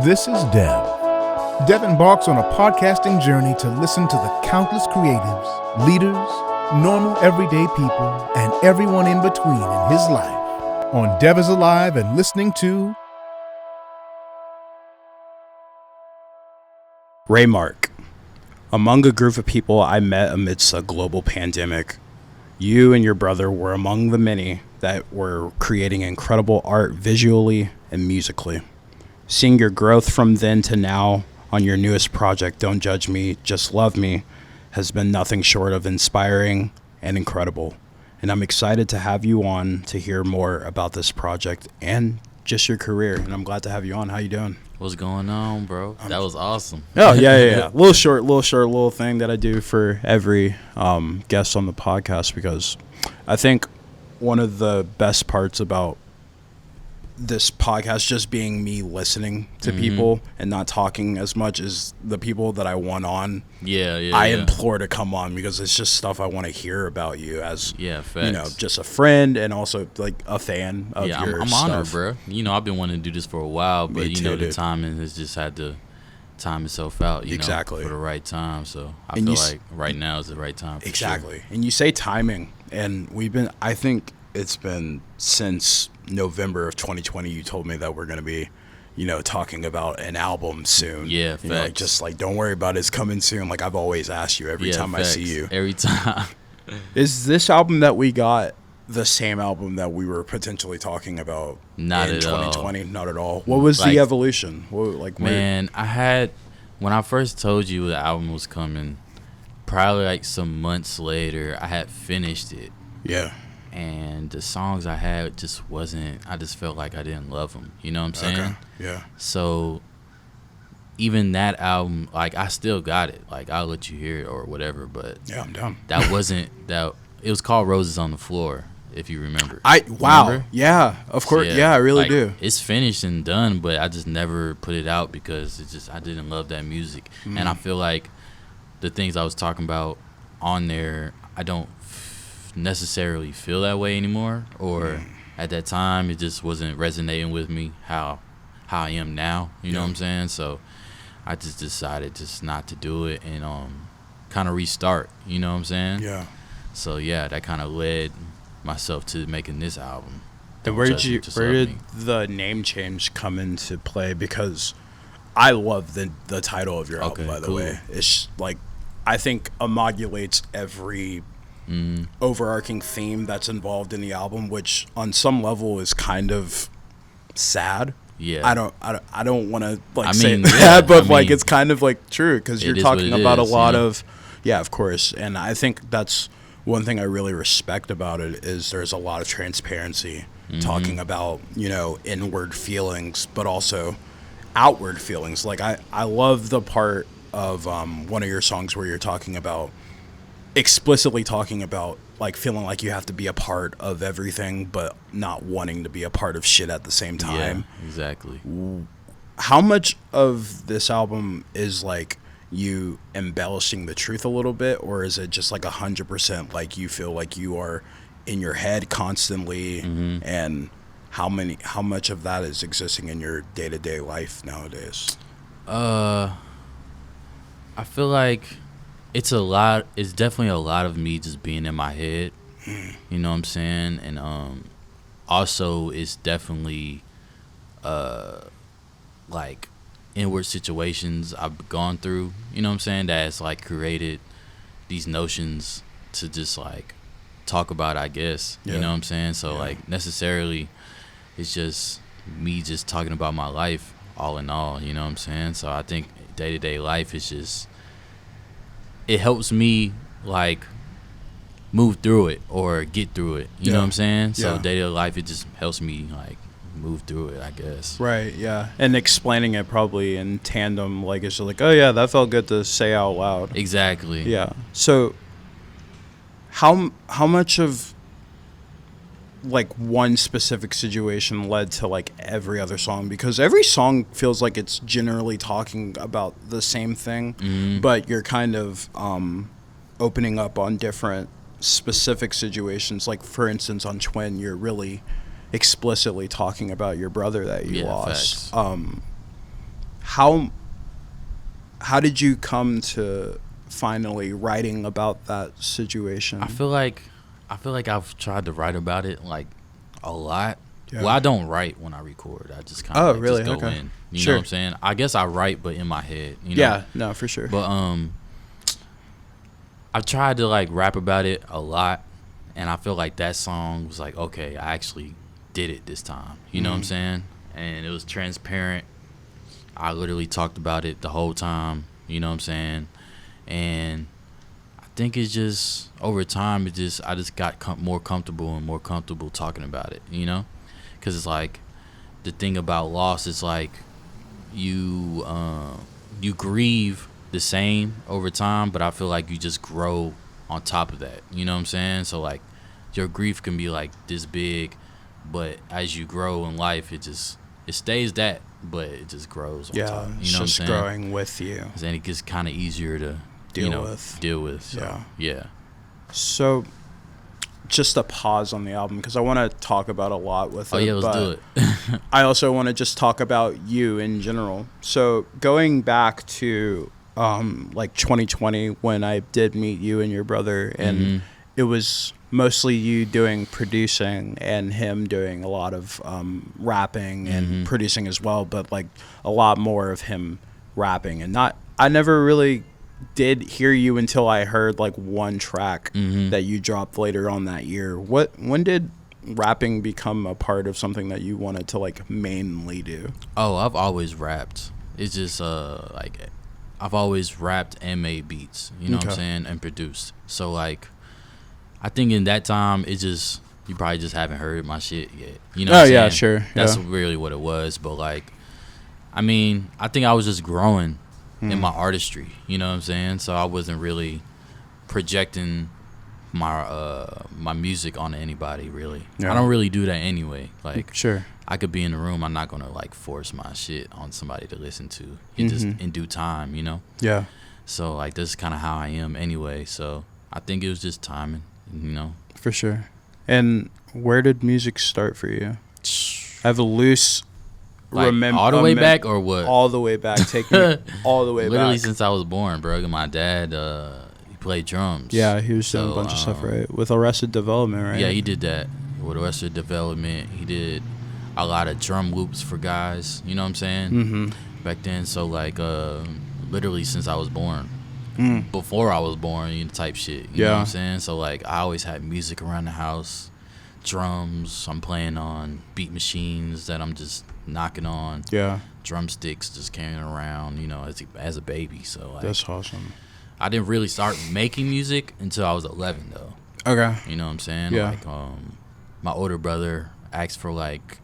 This is Dev. Dev embarks on a podcasting journey to listen to the countless creatives, leaders, normal everyday people, and everyone in between in his life on Devisalive and listening to Marc. Among a group of people I met amidst a global pandemic, you and your brother were among the many that were creating incredible art visually and musically. Seeing your growth from then to now on your newest project, Don't Judge Me, Just Love Me, has been nothing short of inspiring and incredible. And I'm excited to have you on to hear more about this project and just your career. And I'm glad to have you on. How you doing? What's going on, bro? That was awesome. Oh, yeah. Little short thing that I do for every guest on the podcast, because I think one of the best parts about this podcast just being me listening to people and not talking as much as the people that I want on. I implore to come on, because it's just stuff I want to hear about you as, facts. Just a friend and also like a fan of your I'm stuff. honored, bro. I've been wanting to do this for a while, but the too, timing has just had to time itself out, exactly, for the right time. So I feel like right now is the right time. Exactly. Sure. And you say timing, and I think it's been since November of 2020 you told me that we're going to be talking about an album soon. Facts. Don't worry about it, it's coming soon. Like I've always asked you every time facts. I see you. Every time. Is this album that we got the same album that we were potentially talking about in 2020? Not at all. What was the evolution? Man, when I first told you the album was coming, probably like some months later, I had finished it. Yeah. And the songs I had I just felt like I didn't love them. You know what I'm saying? Okay. Yeah. So even that album, like I still got it. Like I'll let you hear it or whatever, but yeah, I'm down. That wasn't that. It was called Roses on the Floor, if you remember. Remember? Yeah, of course. Yeah, I really do. It's finished and done, but I just never put it out because I didn't love that music. And I feel like the things I was talking about on there, I don't necessarily feel that way anymore, or at that time it just wasn't resonating with me how I am now, you know what I'm saying? So I just decided just not to do it and kind of restart, you know what I'm saying? Yeah. So that kind of led myself to making this album. And where did the name change come into play? Because I love the title of your album, by the way. It's like, I think emulates every overarching theme that's involved in the album, which on some level is kind of sad. Yeah, I don't want to say that, but it's kind of like true, because you're talking about a lot of, of course. And I think that's one thing I really respect about it, is there's a lot of transparency, talking about inward feelings, but also outward feelings. Like I love the part of one of your songs where you're explicitly talking about like feeling like you have to be a part of everything, but not wanting to be a part of shit at the same time. Yeah, exactly. How much of this album is like you embellishing the truth a little bit, or is it just like 100% like you feel like you are in your head constantly? And how much of that is existing in your day-to-day life nowadays? I feel like it's definitely a lot of me just being in my head. You know what I'm saying? And also it's definitely like inward situations I've gone through, you know what I'm saying, that's like created these notions to just like talk about, I guess. You know what I'm saying? So like necessarily it's just me just talking about my life all in all, you know what I'm saying? So I think day-to-day life is just, it helps me like move through it or get through it, you know what I'm saying? So day-to-day life, it just helps me like move through it, I guess. Right, yeah. And explaining it probably in tandem, like it's just like, oh yeah, that felt good to say out loud. Exactly. Yeah. So how much of like one specific situation led to like every other song? Because every song feels like it's generally talking about the same thing, but you're kind of opening up on different specific situations. Like for instance on Twin, you're really explicitly talking about your brother that you lost. how did you come to finally writing about that situation? I feel like I've tried to write about it like a lot. Yeah. Well, I don't write when I record. I just kind of really? just go Okay. in. You Sure. know what I'm saying? I guess I write, but in my head. You know? Yeah, no, for sure. But I tried to like rap about it a lot, and I feel like that song was like, okay, I actually did it this time. You know what I'm saying? And it was transparent. I literally talked about it the whole time. You know what I'm saying? And I think it's just over time. I just got more comfortable and more comfortable talking about it. You know, because it's like the thing about loss is like you grieve the same over time, but I feel like you just grow on top of that. You know what I'm saying? So like your grief can be like this big, but as you grow in life, it stays that, but it just grows on top. You know it's what I'm just saying? growing with you. And it gets kind of easier to deal with. So, yeah. So just a pause on the album because I want to talk about a lot with it. Oh yeah, let's do it. I also want to just talk about you in general. So going back to like 2020 when I did meet you and your brother, and it was mostly you doing producing and him doing a lot of rapping and producing as well, but like a lot more of him rapping. And I never really did hear you until I heard like one track that you dropped later on that year. When did rapping become a part of something that you wanted to like mainly do? Oh, I've always rapped. It's just like I've always rapped and made beats, you know what I'm saying, and produced. So like I think in that time it just, you probably just haven't heard my shit yet. You know what I'm saying? Yeah, sure. That's really what it was. But like I mean, I think I was just growing in my artistry, you know what I'm saying? So I wasn't really projecting my music onto anybody really. I don't really do that anyway. Like sure. I could be in the room, I'm not gonna like force my shit on somebody to listen to. It just in due time, you know? Yeah. So like this is kinda how I am anyway. So I think it was just timing, you know. For sure. And where did music start for you? I have a loose like all the way back or what? All the way back. Take me all the way back. Literally since I was born, bro. And my dad, he played drums. Yeah, he was doing a bunch of stuff, right? With Arrested Development, right? Yeah, he did that. With Arrested Development, he did a lot of drum loops for guys. You know what I'm saying? Back then, so like literally since I was born. Before I was born, you know, type shit. You know what I'm saying? So like I always had music around the house. Drums, I'm playing on beat machines that I'm just knocking on. Yeah. Drumsticks just carrying around, you know, as a baby. So like, that's awesome. I didn't really start making music until I was 11 though. Okay. You know what I'm saying? Yeah. Like my older brother asked for like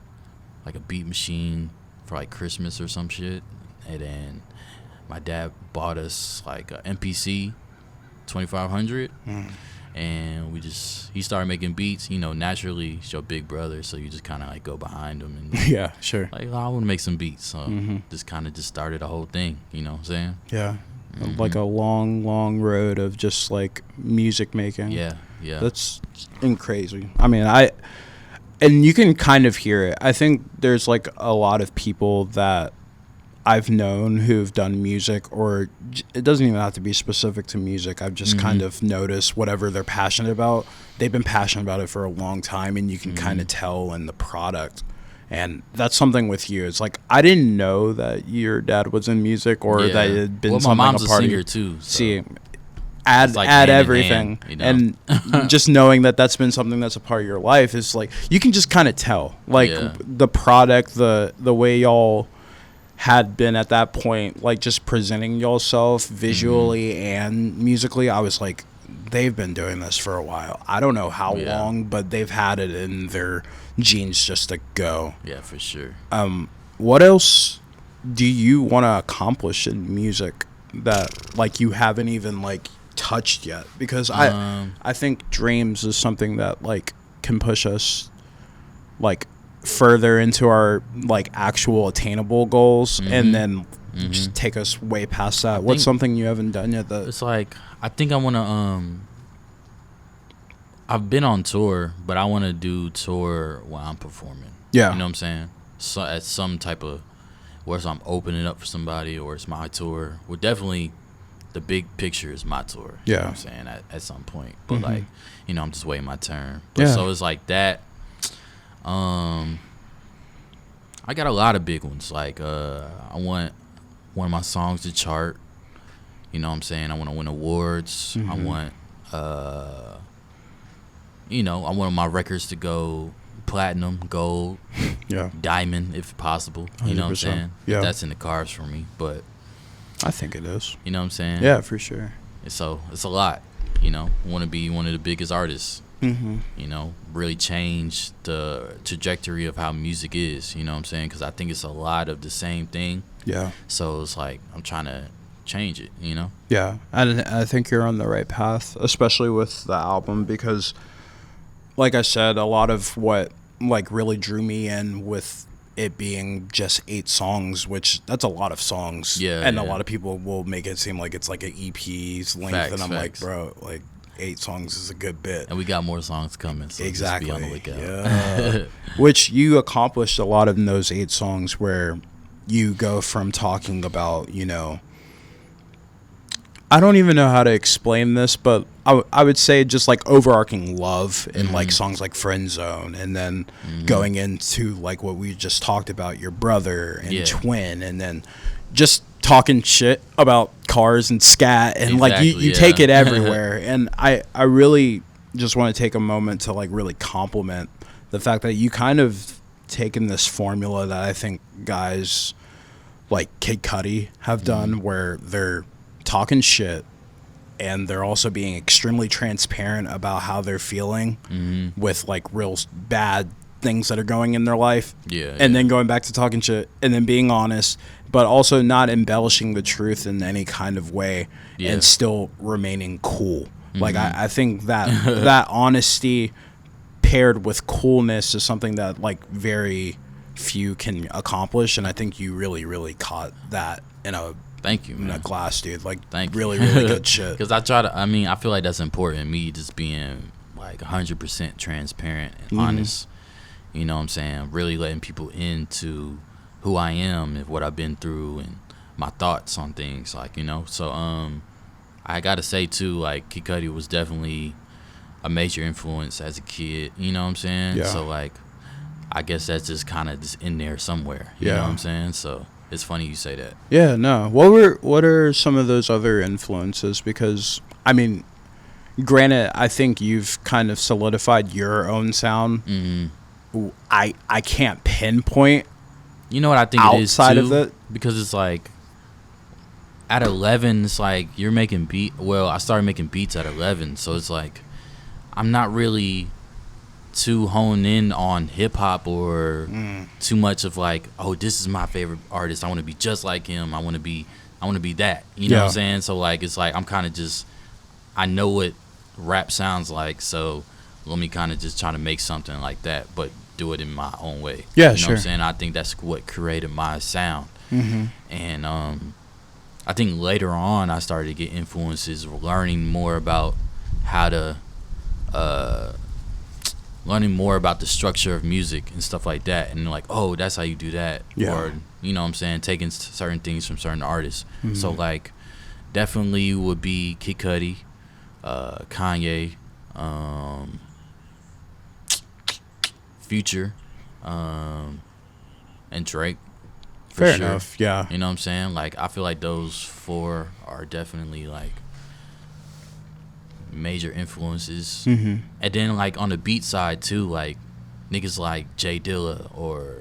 a beat machine for like Christmas or some shit, and then my dad bought us like a MPC 2500. And he started making beats, you know, naturally. He's your big brother, so you just kind of like go behind him and yeah, sure. Like, oh, I want to make some beats, so just kind of just started the whole thing, you know what I'm saying? Yeah, like a long road of just like music making. Yeah. That's crazy. I mean, and you can kind of hear it. I think there's like a lot of people that I've known who've done music, or it doesn't even have to be specific to music. I've just kind of noticed whatever they're passionate about, they've been passionate about it for a long time, and you can kind of tell in the product. And that's something with you. It's like, I didn't know that your dad was in music, or that it had been something my mom's a part a singer of too. So. See, add like everything, hand, you know? and just knowing that that's been something that's a part of your life is like, you can just kind of tell, like the product, the way y'all had been at that point, like just presenting yourself visually and musically. I was like, they've been doing this for a while. I don't know how long, but they've had it in their genes just to go. Yeah, for sure. What else do you want to accomplish in music that like you haven't even like touched yet? Because I think dreams is something that like can push us like further into our like actual attainable goals, and then just take us way past that. What's something you haven't done yet? That it's like, I think I want to I've been on tour, but I want to do tour while I'm performing. Yeah, you know what I'm saying? So at some type of whether I'm opening up for somebody or it's my tour. Well, definitely the big picture is my tour. You know what I'm saying, at some point. But like, you know, I'm just waiting my turn. But so it's like that. I got a lot of big ones. Like I want one of my songs to chart. You know what I'm saying? I want to win awards. I want you know, I want my records to go platinum, gold, diamond if possible. You 100%. Know what I'm saying? Yeah. That's in the cards for me, but I think it is. You know what I'm saying? Yeah, for sure. And so it's a lot. You know, I want to be one of the biggest artists. You know, really change the trajectory of how music is. You know what I'm saying? Because I think it's a lot of the same thing. Yeah. So it's like I'm trying to change it. You know? Yeah, and I think you're on the right path, especially with the album, because, like I said, a lot of what like really drew me in with it being just 8 songs, which that's a lot of songs. Yeah. And a lot of people will make it seem like it's like an EP's length, and I'm like, bro, like 8 songs is a good bit. And we got more songs coming, so exactly. Just be on the lookout. Yeah. Which you accomplished a lot of in those 8 songs, where you go from talking about, you know, I don't even know how to explain this, but I would say just like overarching love in like songs like Friend Zone, and then going into like what we just talked about, your brother and Twin, and then just talking shit about cars and scat, and like you take it everywhere. And I really just want to take a moment to like really compliment the fact that you kind of taken this formula that I think guys like Kid Cudi have done, where they're talking shit and they're also being extremely transparent about how they're feeling with like real bad things that are going in their life, and then going back to talking shit and then being honest, but also not embellishing the truth in any kind of way, and still remaining cool. Like I think that that honesty paired with coolness is something that like very few can accomplish, and I think you really caught that in a thank you, man. In a glass, dude. Like, really good shit. Because I feel like that's important. Me just being like 100% transparent and honest. You know what I'm saying? Really letting people into who I am and what I've been through and my thoughts on things. Like, you know. So I gotta say too, like Kid Cudi was definitely a major influence as a kid. You know what I'm saying? Yeah. So like, I guess that's just kind of just in there somewhere. You know what I'm saying? So. It's funny you say that. Yeah, no. What are some of those other influences? Because, I mean, granted, I think you've kind of solidified your own sound. I can't pinpoint. You know what I think it is, too? Outside of it? Because it's like, at 11, it's like you're making I started making beats at 11. So it's like, I'm not really too honed in on hip hop or too much of like, oh, this is my favorite artist, I want to be just like him, I want to be that, you know what I'm saying? So like, it's like I'm kind of just, I know what rap sounds like, so let me kind of just try to make something like that, but do it in my own way. You know what I'm saying? I think that's what created my sound. And I think later on I started to get influences, learning more about how to learning more about the structure of music and stuff like that, and like, oh, that's how you do that, or you know what I'm saying, taking certain things from certain artists. So like, definitely would be Kid Cudi, Kanye, Future, and Drake. Fair enough. Yeah. You know what I'm saying? Like, I feel like those 4 are definitely like major influences. And then like on the beat side too, like niggas like Jay Dilla or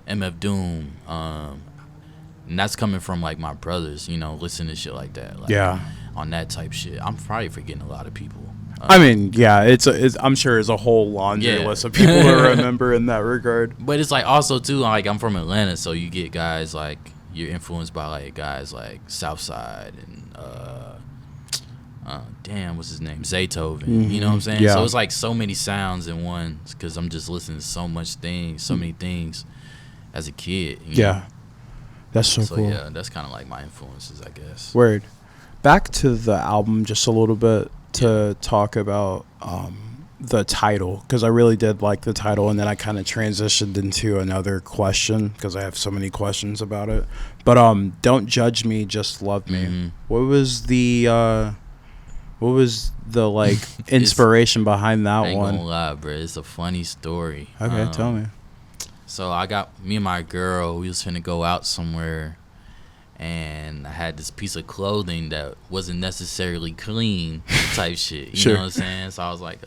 MF Doom, and that's coming from like my brothers, you know, listening to shit like that, like on that type shit. I'm probably forgetting a lot of people. I mean, it's I'm sure it's a whole laundry list of people to remember in that regard. But it's like also too, like I'm from Atlanta, so you get guys like, you're influenced by like guys like Southside and damn, what's his name? Zaytoven. You know what I'm saying? So it's like so many sounds in one, because I'm just listening to so many things as a kid. You know? That's so cool. Yeah, that's kind of like my influences, I guess. Word. Back to the album just a little bit to talk about the title, because I really did like the title, and then I kind of transitioned into another question because I have so many questions about it. But Don't Judge Me, Just Love Me. Mm-hmm. What was the like inspiration behind that I ain't one? gonna lie, bro. It's a funny story. Okay, tell me. So I got me and my girl. We was finna go out somewhere, and I had this piece of clothing that wasn't necessarily clean, type shit. You Sure. know what I'm saying? So I was like,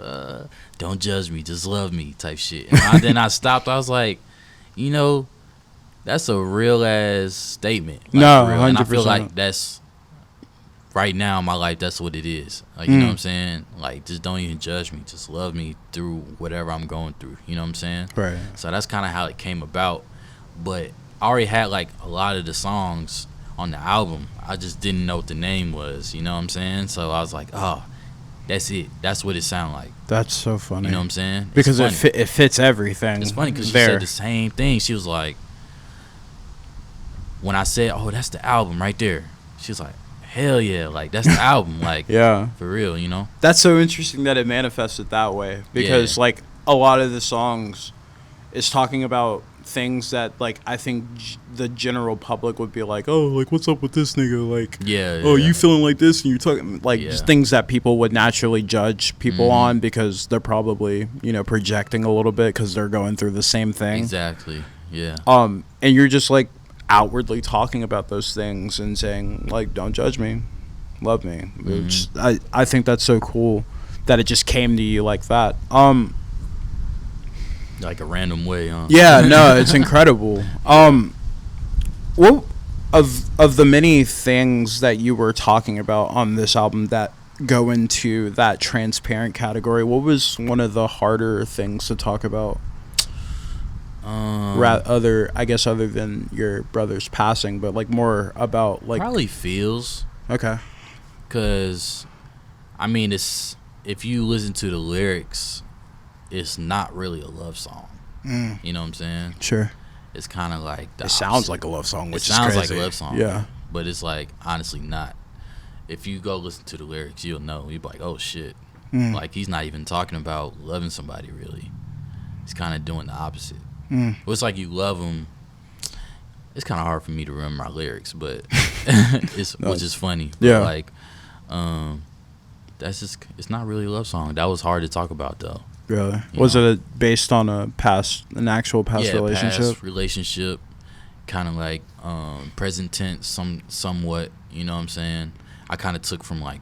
"Don't judge me, just love me," type shit. And then I stopped. I was like, you know, that's a real ass statement. Like, No, for real. And I 100%. feel like that's right now in my life. That's what it is. Like, you know what I'm saying? Like, just don't even judge me. Just love me through whatever I'm going through. You know what I'm saying? Right. So that's kind of how it came about. But I already had like a lot of the songs on the album. I just didn't know what the name was. You know what I'm saying? So I was like, oh, that's it. That's what it sounded like. That's so funny. You know what I'm saying? Because it's funny. it fits everything. It's funny because she there. said the same thing. She was like, when I said, oh, that's the album right there, she was like, hell yeah, like that's the album, like Yeah. for real, you know? That's so interesting that it manifested that way, because Yeah. like a lot of the songs is talking about things that like I think the general public would be like, oh, like what's up with this nigga, like Yeah. oh, yeah. you feeling like this, and you're talking like Yeah. just things that people would naturally judge people on because they're probably, you know, projecting a little bit because they're going through the same thing. Exactly. Yeah. And you're just like outwardly talking about those things and saying like, don't judge me, love me. Which I think that's so cool that it just came to you like that. Like a random way, huh? Yeah, no, it's incredible. What of the many things that you were talking about on this album that go into that transparent category, what was one of the harder things to talk about? Other than your brother's passing, but like more about like Probably feels. Okay. Cause I mean, it's, if you listen to the lyrics, it's not really a love song. You know what I'm saying? Sure. It's kind of like It sounds like a love song, which it sounds is crazy. like a love song. Yeah. But it's like honestly not. If you go listen to the lyrics, you'll know. You'll be like, oh shit. Like he's not even talking about loving somebody really. He's kind of doing the opposite. Well, it's like you love them. It's kind of hard for me to remember my lyrics, but which is funny. But Yeah. like, that's just, it's not really a love song. That was hard to talk about though. Really? You Was know? it based on an actual past relationship? Past relationship, kind of like present tense, somewhat. You know what I'm saying? I kind of took from like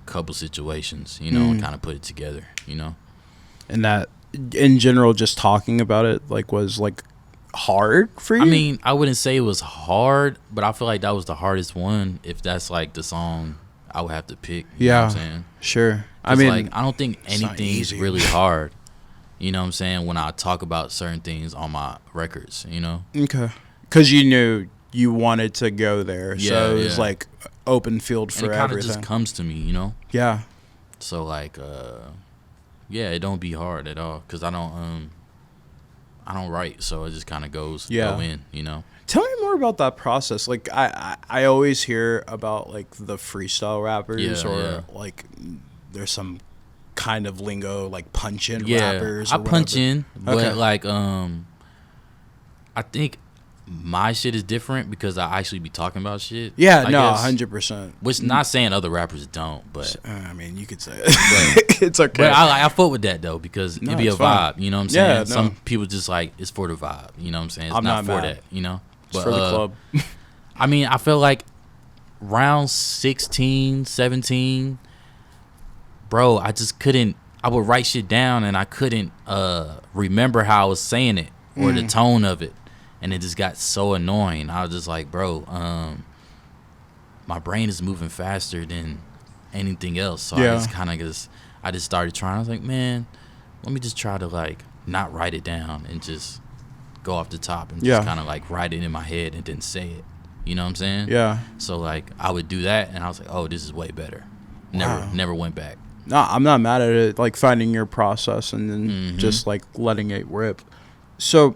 couple situations, you know, and kind of put it together, you know. And that, in general, just talking about it like was like hard for you? I mean, I wouldn't say it was hard, but I feel like that was the hardest one. If that's like the song I would have to pick. You know what I'm saying? Sure. I 'Cause, mean, like, I don't think it's not anything's easy. really hard. You know what I'm saying? When I talk about certain things on my records, you know? okay. Because you knew you wanted to go there, Yeah, so it was yeah. like open field for And it kind of everything. just comes to me, you know? Yeah. So like, yeah, it don't be hard at all because I don't write, so it just kind of go in, you know. Tell me more about that process. Like I always hear about like the freestyle rappers like there's some kind of lingo like punch in rappers. I or punch whatever. in, but Okay. like I think my shit is different because I actually be talking about shit. Yeah, I no, guess. 100%. Which not saying other rappers don't, but I mean, you could say it. It's okay. but I fuck with that though because No, it be a it's fine. vibe. You know what I'm saying? Yeah, no. Some people just like it's for the vibe. You know what I'm saying? It's I'm not for mad. that. You know, It's for the club. I mean, I feel like round 16, 17, bro, I just couldn't. I would write shit down and I couldn't remember how I was saying it or the tone of it, and it just got so annoying. I was just like, bro, my brain is moving faster than anything else. So Yeah. I just kind of I just started trying. I was like, man, let me just try to like not write it down and just go off the top and just kind of like write it in my head and then say it. You know what I'm saying? Yeah. So like I would do that and I was like, oh, this is way better. Never went back. No, I'm not mad at it. Like finding your process and then just like letting it rip. So,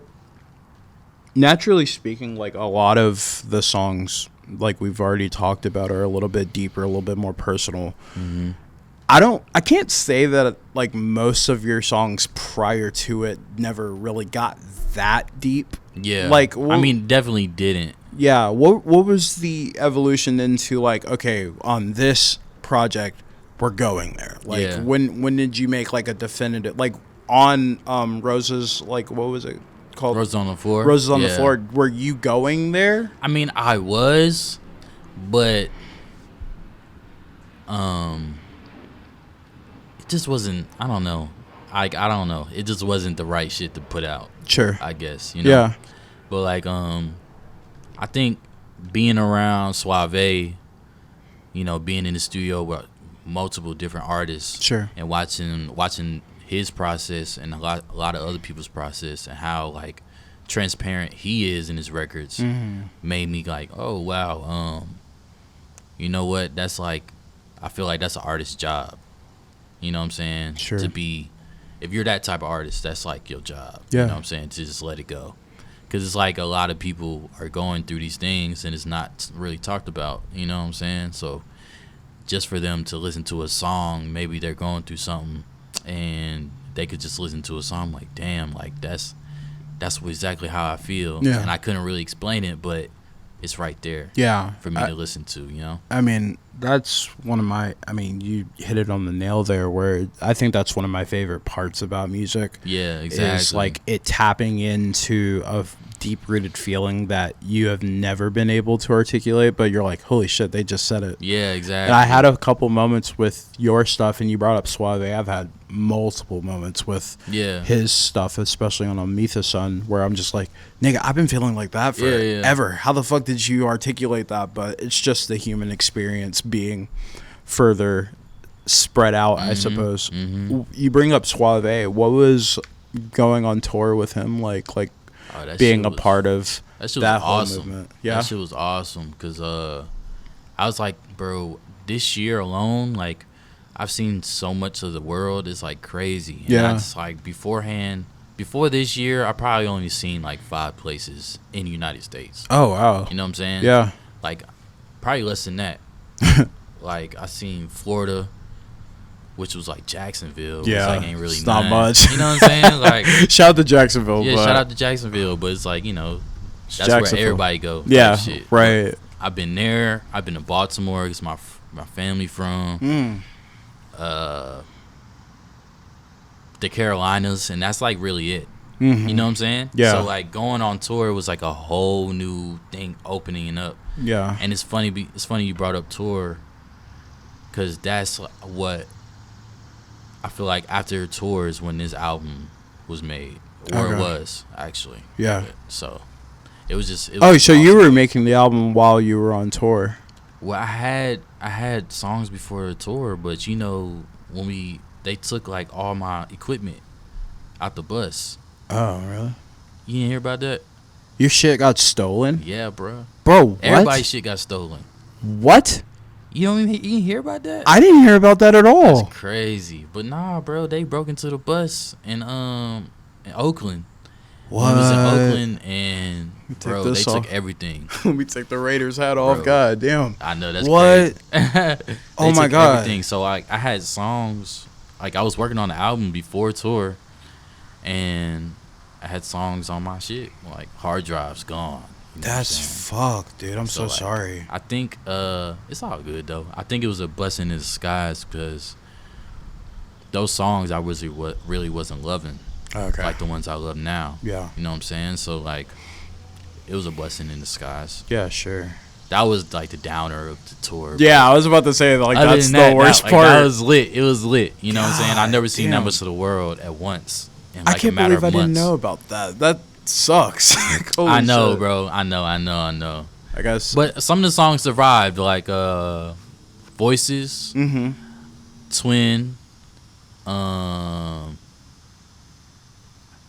naturally speaking, like a lot of the songs, like we've already talked about, are a little bit deeper, a little bit more personal. I can't say that like most of your songs prior to it never really got that deep. Yeah. Like, I mean, definitely didn't. Yeah. What was the evolution into like, okay, on this project we're going there? Like, when did you make like a definitive, like on Roses, like what was it called? Roses on the Floor. Roses on the Floor. Were you going there? I mean, I was, but it just wasn't. I don't know. I don't know. It just wasn't the right shit to put out. Sure. I guess, you know. Yeah. But like I think being around Suave, you know, being in the studio with multiple different artists, sure, and watching his process and a lot of other people's process and how like transparent he is in his records, made me like, oh wow, you know what? That's like, I feel like that's an artist's job. You know what I'm saying? Sure. To be, if you're that type of artist, that's like your job. Yeah. You know what I'm saying? To just let it go. Because it's like a lot of people are going through these things and it's not really talked about. You know what I'm saying? So just for them to listen to a song, maybe they're going through something and they could just listen to a song like, damn, like that's exactly how I feel. Yeah. And I couldn't really explain it, but it's right there. Yeah. For me to listen to, you know? I mean, that's one of my, I mean, you hit it on the nail there, where I think that's one of my favorite parts about music. Yeah, exactly. Is like it tapping into a deep-rooted feeling that you have never been able to articulate, but you're like, holy shit, they just said it. Yeah, exactly. And I had a couple moments with your stuff, and you brought up Suave. I've had multiple moments with his stuff, especially on Amitha Sun, where I'm just like, nigga, I've been feeling like that forever. How the fuck did you articulate that? But it's just the human experience being further spread out, I suppose. You bring up Suave. What was going on tour with him like being a part of that whole awesome. movement? Yeah, that shit was awesome because I was like, bro, this year alone, like I've seen so much of the world. It's like crazy. And I just like before this year, I probably only seen like 5 places in the United States. Oh wow. You know what I'm saying? Yeah. Like probably less than that. Like I seen Florida, which was like Jacksonville. Yeah, which, like, ain't really it's not much. You know what I'm saying? Like shout out to Jacksonville. Yeah, but shout out to Jacksonville. But it's like, you know, that's where everybody go. Yeah, shit. right. But I've been there. I've been to Baltimore. It's my family from. The Carolinas, and that's like really it. You know what I'm saying? Yeah. So like going on tour was like a whole new thing opening up. Yeah. And it's funny you brought up tour, because that's what I feel like after tours when this album was made, or it was actually. Yeah. So it was just. So awesome. You were making the album while you were on tour. Well, I had songs before the tour, but you know when they took like all my equipment out the bus. Oh, really? You didn't hear about that? Your shit got stolen? Yeah, bro. Bro, what? Everybody's shit got stolen. What? You didn't hear about that? I didn't hear about that at all. That's crazy. But nah, bro, they broke into the bus in Oakland. What? It was in Oakland, and bro, they took everything. Let me take the Raiders hat off. God damn. I know, that's what? Crazy. Oh my god. Everything. So like I had songs, like I was working on the album before tour, and I had songs on my shit, like hard drives gone. You know that's fucked, dude. I'm so sorry. I think it's all good though. I think it was a blessing in disguise because those songs I really wasn't loving. Okay. Like the ones I love now. Yeah. You know what I'm saying? So like it was a blessing in disguise. Yeah, sure. That was like the downer of the tour. Yeah, I was about to say like that's the worst part. That was lit. It was lit. You know what I'm saying? I never seen that much of the world at once. In like I can't believe I didn't know about that. That sucks. I know, shit. Bro. I know. I guess. But some of the songs survived, like Voices, Twin, I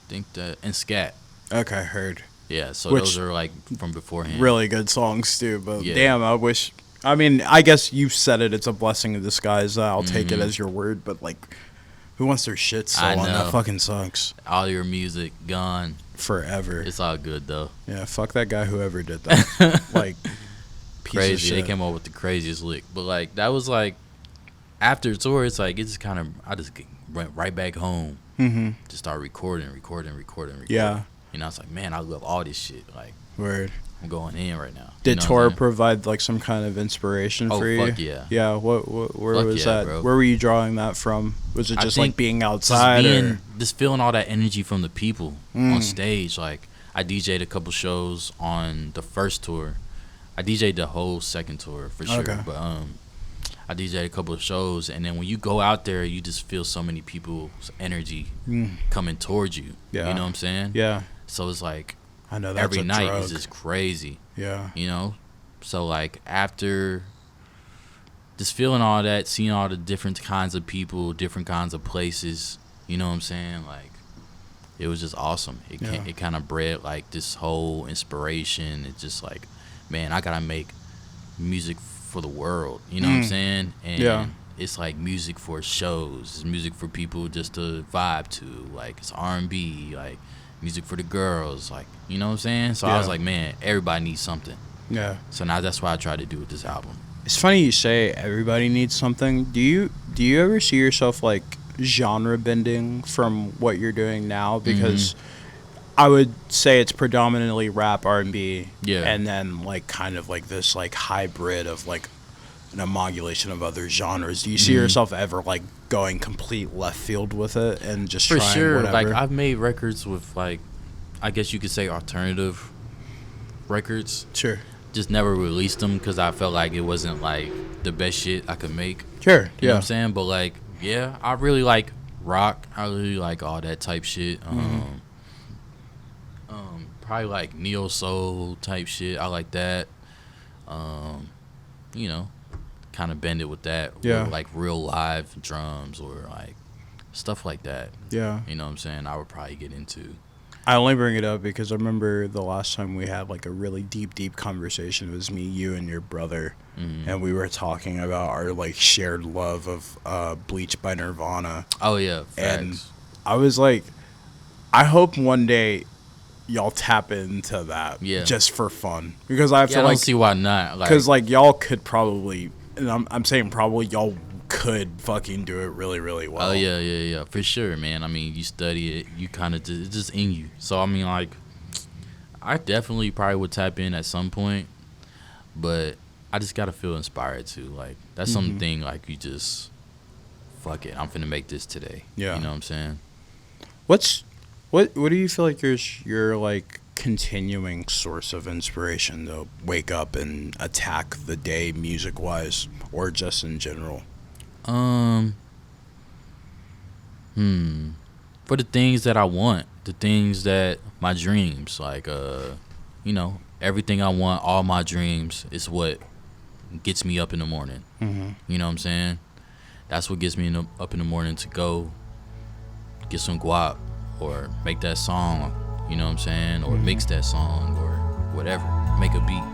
think that, and Scat. Okay, heard. Yeah, so those are like from beforehand. Really good songs too, but damn, I wish. I mean, I guess you said it. It's a blessing in disguise. I'll take it as your word, but like, who wants their shit stolen? That fucking sucks. All your music gone forever. It's all good though. Yeah, fuck that guy. Whoever did that, like, crazy. They came up with the craziest lick, but like that was like after the tour, it's like, it's kind of, I just went right back home. Just start recording. Yeah. You know, it's like, man, I love all this shit. Like, Word. I'm going in right now. Did you know tour provide like some kind of inspiration for you? Oh, fuck yeah. Yeah. Where Fuck was yeah, that? bro. Where were you drawing that from? Was it just think like being outside? just feeling all that energy from the people on stage. Like, I DJ'd a couple shows on the first tour. I DJ'd the whole second tour for sure. Okay. But I DJ'd a couple of shows, and then when you go out there, you just feel so many people's energy coming towards you. Yeah. You know what I'm saying? Yeah. So it's like, I know that's every a night drug. is just crazy. Yeah. You know? So, like, after just feeling all that, seeing all the different kinds of people, different kinds of places, you know what I'm saying? Like, it was just awesome. It kind of bred, like, this whole inspiration. It's just like, man, I gotta make music for the world. You know what I'm saying? And it's like music for shows. It's music for people just to vibe to. Like, it's R&B, like, music for the girls. Like, you know what I'm saying? So I was like, man, everybody needs something. Yeah. So now that's what I try to do with this album. It's funny you say everybody needs something. Do you ever see yourself like genre bending from what you're doing now? Because I would say it's predominantly rap, R&B, and then like kind of like this like hybrid of like an amalgamation of other genres. Do you see yourself ever like going complete left field with it and just for trying sure? whatever? Like, I've made records with, like, I guess you could say alternative records. Sure. Just never released them because I felt like it wasn't like the best shit I could make. Sure. You know what I'm saying? But like, yeah, I really like rock. I really like all that type shit. Probably like neo soul type shit. I like that. You know, kind of bend it with that. Yeah. With like real live drums or like stuff like that. Yeah. You know what I'm saying? I would probably get into. I only bring it up because I remember the last time we had like a really deep conversation. It was me, you, and your brother, and we were talking about our like shared love of Bleach by Nirvana. Oh yeah, facts. And I was like, I hope one day y'all tap into that, just for fun, because I feel I don't like, see why not. Because like y'all could probably, and I'm saying probably, y'all could fucking do it really, really well. Oh yeah, for sure, man. I mean, you study it, you kind of it's just in you. So I mean, like, I definitely probably would tap in at some point, but I just gotta feel inspired too. Like, that's something like you just fuck it. I'm finna make this today. Yeah, you know what I'm saying. What do you feel like your like continuing source of inspiration to wake up and attack the day music wise, or just in general? For the things that I want, the things that my dreams, like, you know, everything I want, all my dreams is what gets me up in the morning. You know what I'm saying? That's what gets me up in the morning to go get some guap or make that song, you know what I'm saying? Or mix that song or whatever, make a beat.